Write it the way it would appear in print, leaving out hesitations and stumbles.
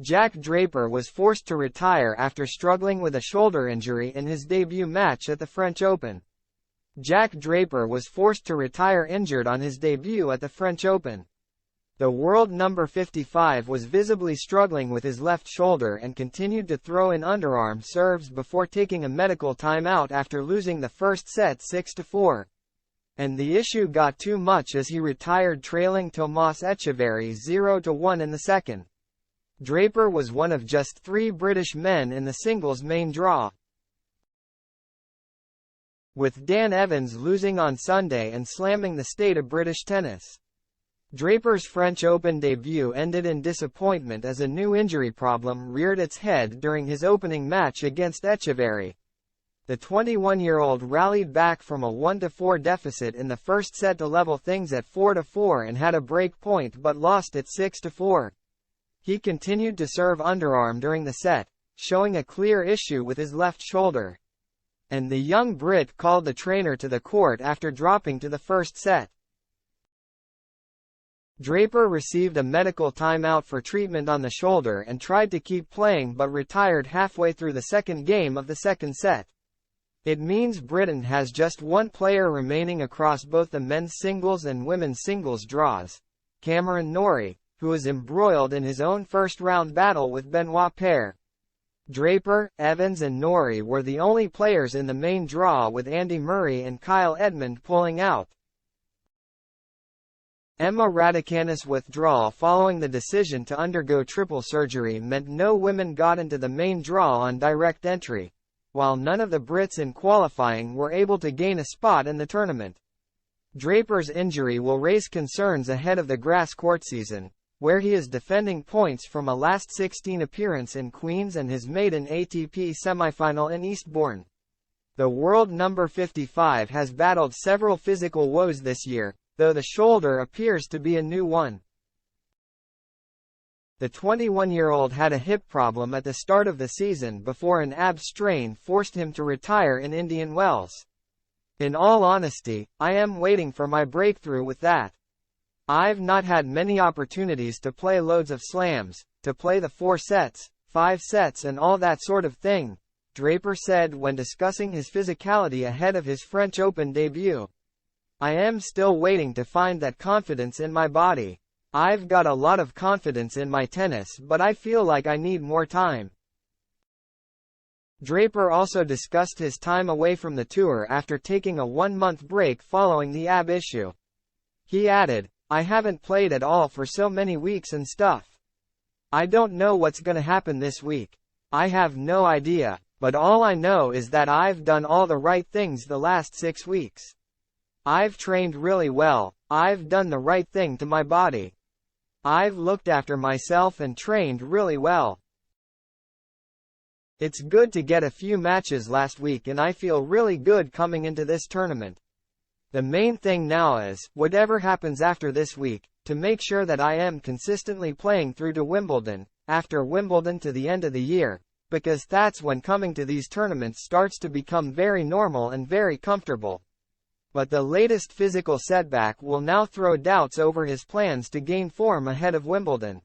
Jack Draper was forced to retire after struggling with a shoulder injury in his debut match at the French Open. Jack Draper was forced to retire injured on his debut at the French Open. The world number 55 was visibly struggling with his left shoulder and continued to throw in underarm serves before taking a medical timeout after losing the first set 6-4. And the issue got too much as he retired trailing Tomas Etcheverry 0-1 in the second. Draper was one of just 3 British men in the singles main draw, with Dan Evans losing on Sunday and slamming the state of British tennis. Draper's French Open debut ended in disappointment as a new injury problem reared its head during his opening match against Etcheverry. The 21-year-old rallied back from a 1-4 deficit in the first set to level things at 4-4 and had a break point but lost at 6-4. He continued to serve underarm during the set, showing a clear issue with his left shoulder. And the young Brit called the trainer to the court after dropping to the first set. Draper received a medical timeout for treatment on the shoulder and tried to keep playing but retired halfway through the second game of the second set. It means Britain has just one player remaining across both the men's singles and women's singles draws, Cameron Norrie, who is embroiled in his own first-round battle with Benoit Paire. Draper, Evans and Norrie were the only players in the main draw, with Andy Murray and Kyle Edmund pulling out. Emma Raducanu's withdrawal following the decision to undergo triple surgery meant no women got into the main draw on direct entry, while none of the Brits in qualifying were able to gain a spot in the tournament. Draper's injury will raise concerns ahead of the grass court season, where he is defending points from a last 16 appearance in Queens and his maiden ATP semifinal in Eastbourne. The world number 55 has battled several physical woes this year, though the shoulder appears to be a new one. The 21-year-old had a hip problem at the start of the season before an ab strain forced him to retire in Indian Wells. In all honesty, I am waiting for my breakthrough with that. I've not had many opportunities to play loads of slams, to play the 4 sets, 5 sets and all that sort of thing, Draper said when discussing his physicality ahead of his French Open debut. I am still waiting to find that confidence in my body. I've got a lot of confidence in my tennis, but I feel like I need more time. Draper also discussed his time away from the tour after taking a 1-month break following the ab issue. He added, "I haven't played at all for so many weeks and stuff. I don't know what's gonna happen this week. I have no idea, but all I know is that I've done all the right things the last 6 weeks. I've trained really well, I've done the right thing to my body. I've looked after myself and trained really well. It's good to get a few matches last week and I feel really good coming into this tournament. The main thing now is, whatever happens after this week, to make sure that I am consistently playing through to Wimbledon, after Wimbledon to the end of the year, because that's when coming to these tournaments starts to become very normal and very comfortable." But the latest physical setback will now throw doubts over his plans to gain form ahead of Wimbledon.